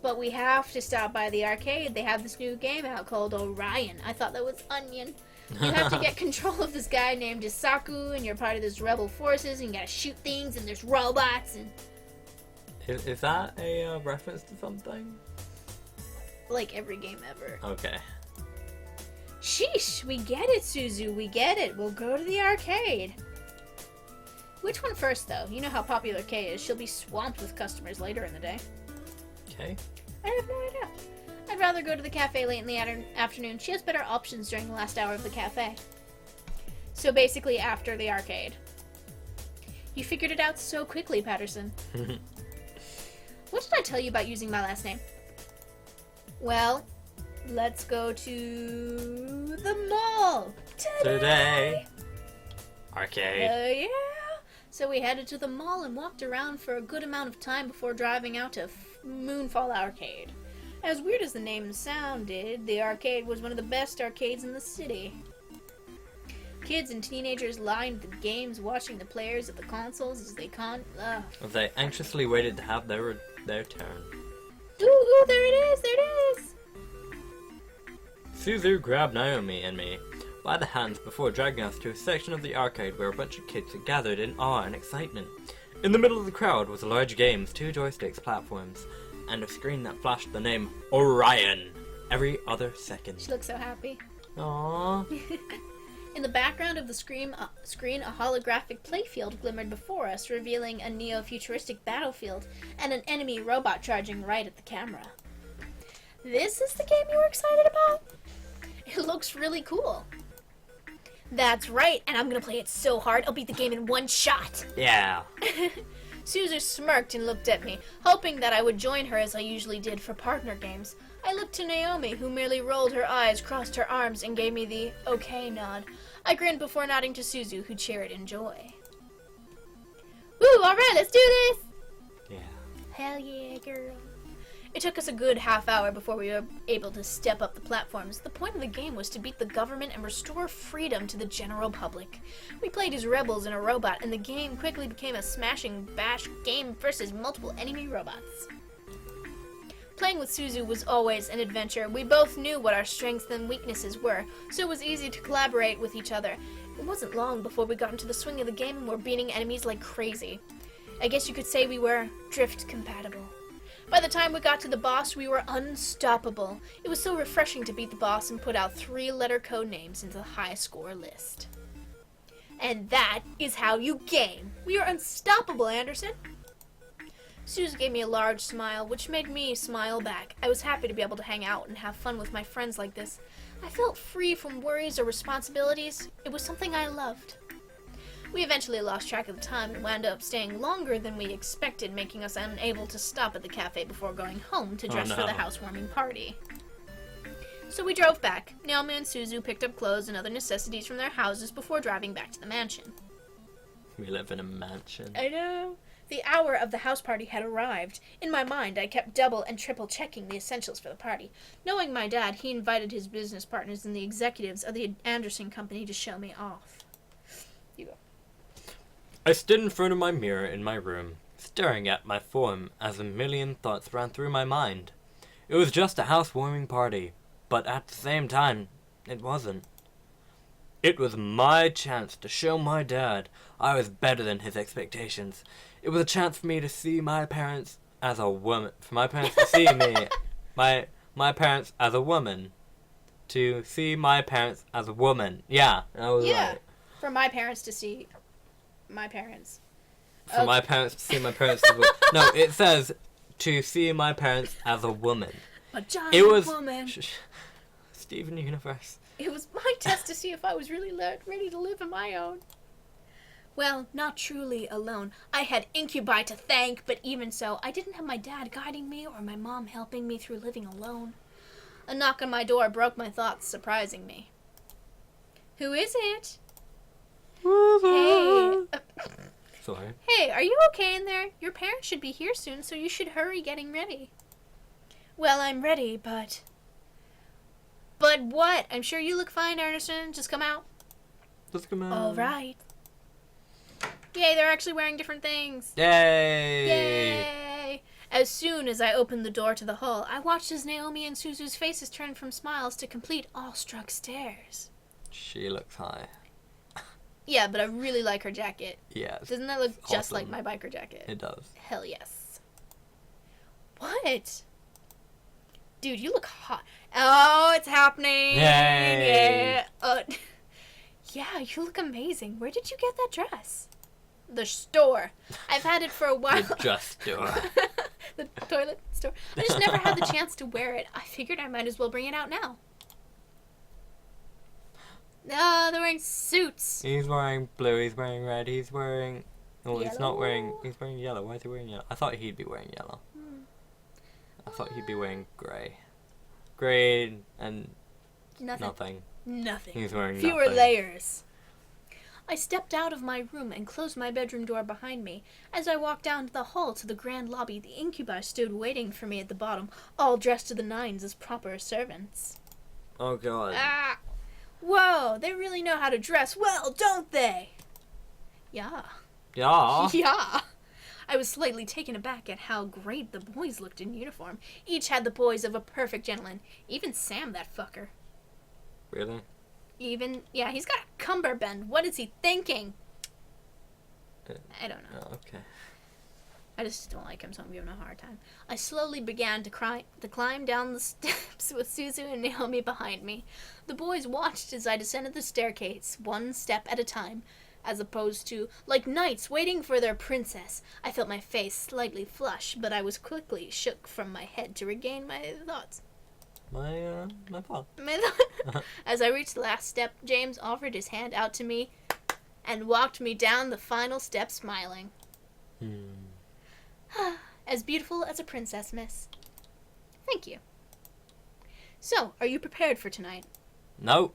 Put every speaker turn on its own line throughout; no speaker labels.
But we have to stop by the arcade. They have this new game out called Orion. I thought that was Onion. You have to get control of this guy named Isaku, and you're part of this rebel forces, and you gotta shoot things, and there's robots, and...
Is that a reference to something?
Like every game ever.
Okay.
Sheesh, we get it, Suzu, we get it. We'll go to the arcade. Which one first, though? You know how popular Kay is. She'll be swamped with customers later in the day.
Okay.
I have no idea. I'd rather go to the cafe late in the afternoon. She has better options during the last hour of the cafe. So basically after the arcade. You figured it out so quickly, Patterson. What did I tell you about using my last name? Well, let's go to the mall today.
Arcade.
Yeah. So we headed to the mall and walked around for a good amount of time before driving out to Moonfall Arcade. As weird as the name sounded, the arcade was one of the best arcades in the city. Kids and teenagers lined the games, watching the players of the consoles as they
They anxiously waited to have their turn.
Ooh, there it is, there it is!
Suzu grabbed Naomi and me by the hands before dragging us to a section of the arcade where a bunch of kids had gathered in awe and excitement. In the middle of the crowd was a large games, 2 joysticks, platforms, and a screen that flashed the name Orion every other second.
She looks so happy.
Aww.
In the background of the screen, a holographic playfield glimmered before us, revealing a neo-futuristic battlefield and an enemy robot charging right at the camera. This is the game you were excited about? It looks really cool. That's right, and I'm gonna play it so hard I'll beat the game in one shot.
Yeah.
Suzu smirked and looked at me, hoping that I would join her as I usually did for partner games. I looked to Naomi, who merely rolled her eyes, crossed her arms, and gave me the okay nod. I grinned before nodding to Suzu, who cheered in joy. Woo, alright, let's do this!
Yeah.
Hell yeah, girl. It took us a good half hour before we were able to step up the platforms. The point of the game was to beat the government and restore freedom to the general public. We played as rebels in a robot, and the game quickly became a smashing bash game versus multiple enemy robots. Playing with Suzu was always an adventure. We both knew what our strengths and weaknesses were, so it was easy to collaborate with each other. It wasn't long before we got into the swing of the game and were beating enemies like crazy. I guess you could say we were drift compatible. By the time we got to the boss, we were unstoppable. It was so refreshing to beat the boss and put out 3-letter code names into the high score list. And that is how you game. We are unstoppable, Anderson. Suze gave me a large smile, which made me smile back. I was happy to be able to hang out and have fun with my friends like this. I felt free from worries or responsibilities. It was something I loved. We eventually lost track of the time and wound up staying longer than we expected, making us unable to stop at the cafe before going home to dress for the housewarming party. So we drove back. Naomi and Suzu picked up clothes and other necessities from their houses before driving back to the mansion.
We live in a mansion.
I know. The hour of the house party had arrived. In my mind, I kept double and triple checking the essentials for the party. Knowing my dad, he invited his business partners and the executives of the Anderson Company to show me off. You go.
I stood in front of my mirror in my room, staring at my form as a million thoughts ran through my mind. It was just a housewarming party, but at the same time, it wasn't. It was my chance to show my dad I was better than his expectations. It was a chance for me to see my parents as a woman. For my parents to see me, my parents as a woman. To see my parents as a woman. Yeah, I was right.
For my parents to see my parents.
For my parents to see my parents as a woman. No, it says to see my parents as a woman.
A giant woman.
Steven Universe.
It was my test to see if I was really ready to live on my own. Well, not truly alone. I had incubi to thank, but even so, I didn't have my dad guiding me or my mom helping me through living alone. A knock on my door broke my thoughts, surprising me. Who is it? Hey.
Sorry.
Hey, are you okay in there? Your parents should be here soon, so you should hurry getting ready. Well, I'm ready, but... But what? I'm sure you look fine, Anderson. Just come out.
Just come out.
All right. Yay, they're actually wearing different things.
Yay!
Yay! As soon as I opened the door to the hall, I watched as Naomi and Suzu's faces turned from smiles to complete awestruck stares.
She looks high.
Yeah, but I really like her jacket.
Yes.
Doesn't that look just
awesome.
like my biker jacket?
It does.
Hell yes. What? Dude, you look hot. Oh, it's happening.
Yay.
Yeah. Yeah, you look amazing. Where did you get that dress? The store. I've had it for a while.
The dress store.
The toilet store. I just never had the chance to wear it. I figured I might as well bring it out now. No, they're wearing suits.
He's wearing blue, he's wearing red, he's wearing... Oh, he's not wearing...
Yellow.
He's wearing yellow. Why is he wearing yellow? I thought he'd be wearing yellow. I thought he'd be wearing grey. Grey and nothing.
Nothing.
He's wearing
Fewer
nothing.
layers. I stepped out of my room and closed my bedroom door behind me. As I walked down the hall to the grand lobby, the incubi stood waiting for me at the bottom, all dressed to the nines as proper servants.
Oh god.
Ah! Whoa, they really know how to dress well, don't they? Yeah.
Yeah.
Yeah. I was slightly taken aback at how great the boys looked in uniform. Each had the poise of a perfect gentleman. Even Sam, that fucker.
Really?
Yeah, he's got a cummerbund. What is he thinking? I don't know.
Oh, okay.
I just don't like him, so I'm giving him a hard time. I slowly began to climb down the steps with Suzu and Naomi behind me. The boys watched as I descended the staircase, one step at a time, as opposed to, like knights waiting for their princess. I felt my face slightly flush, but I was quickly shook from my head to regain my thoughts.
My fault.
As I reached the last step, James offered his hand out to me and walked me down the final step smiling. As beautiful as a princess, miss. Thank you. So, are you prepared for tonight?
No.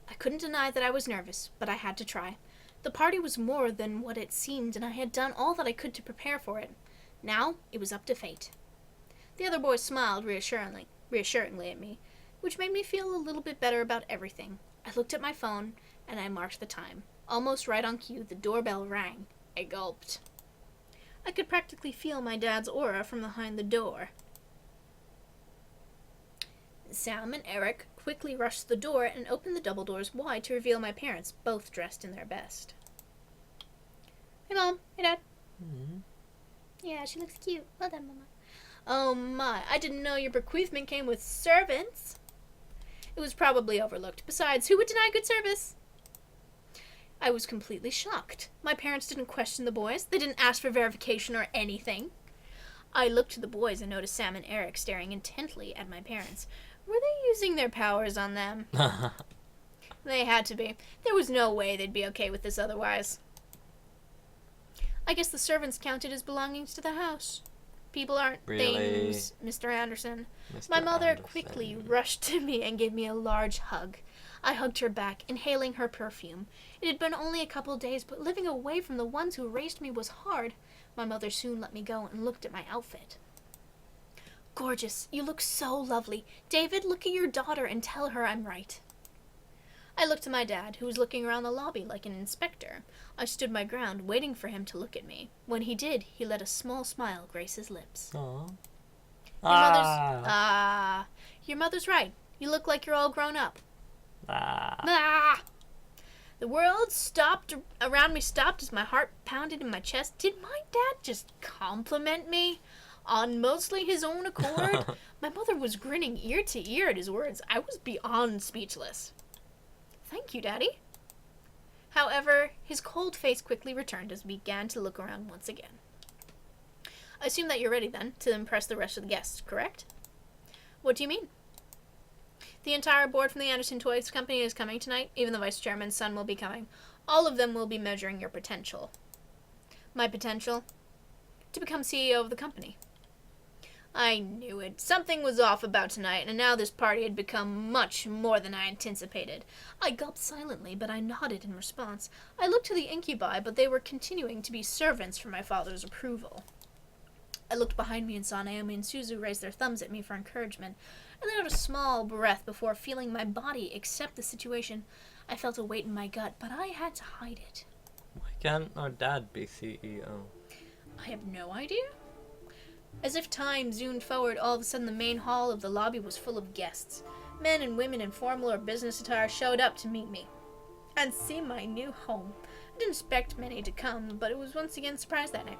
I couldn't deny that I was nervous, but I had to try. The party was more than what it seemed, and I had done all that I could to prepare for it. Now, it was up to fate. The other boys smiled reassuringly at me, which made me feel a little bit better about everything. I looked at my phone, and I marked the time. Almost right on cue, the doorbell rang. I gulped. I could practically feel my dad's aura from behind the door. Sam and Eric quickly rushed to the door and opened the double doors wide to reveal my parents, both dressed in their best. Hey, Mom. Hey, Dad.
Mm-hmm.
Yeah, she looks cute. Well done, Mama. Oh my, I didn't know your bequeathment came with servants. It was probably overlooked. Besides, who would deny good service? I was completely shocked. My parents didn't question the boys. They didn't ask for verification or anything. I looked to the boys and noticed Sam and Eric staring intently at my parents. Were they using their powers on them? They had to be. There was no way they'd be okay with this otherwise. I guess the servants counted as belongings to the house. People aren't
Really?
things, Mr. Anderson.
Mr.
My mother
Anderson.
quickly rushed to me and gave me a large hug. I hugged her back, inhaling her perfume. It had been only a couple days, but living away from the ones who raised me was hard. My mother soon let me go and looked at my outfit. Gorgeous. You look so lovely. David, look at your daughter and tell her I'm right. I looked to my dad, who was looking around the lobby like an inspector. I stood my ground, waiting for him to look at me. When he did, he let a small smile grace his lips.
Aww.
Your mother's right. You look like you're all grown up.
Ah.
The world stopped around me stopped as my heart pounded in my chest. Did my dad just compliment me? On mostly his own accord? My mother was grinning ear to ear at his words. I was beyond speechless. Thank you, Daddy. However, his cold face quickly returned as we began to look around once again. I assume that you're ready, then, to impress the rest of the guests, correct? What do you mean? The entire board from the Anderson Toys Company is coming tonight. Even the vice chairman's son will be coming. All of them will be measuring your potential. My potential? To become CEO of the company. I knew it. Something was off about tonight, and now this party had become much more than I anticipated. I gulped silently, but I nodded in response. I looked to the incubi, but they were continuing to be servants for my father's approval. I looked behind me and saw Naomi and Suzu raise their thumbs at me for encouragement, and let out a small breath before feeling my body accept the situation. I felt a weight in my gut, but I had to hide it.
Why can't our dad be CEO?
I have no idea. As if time zoomed forward, all of a sudden the main hall of the lobby was full of guests. Men and women in formal or business attire showed up to meet me and see my new home. I didn't expect many to come, but it was once again a surprise that night.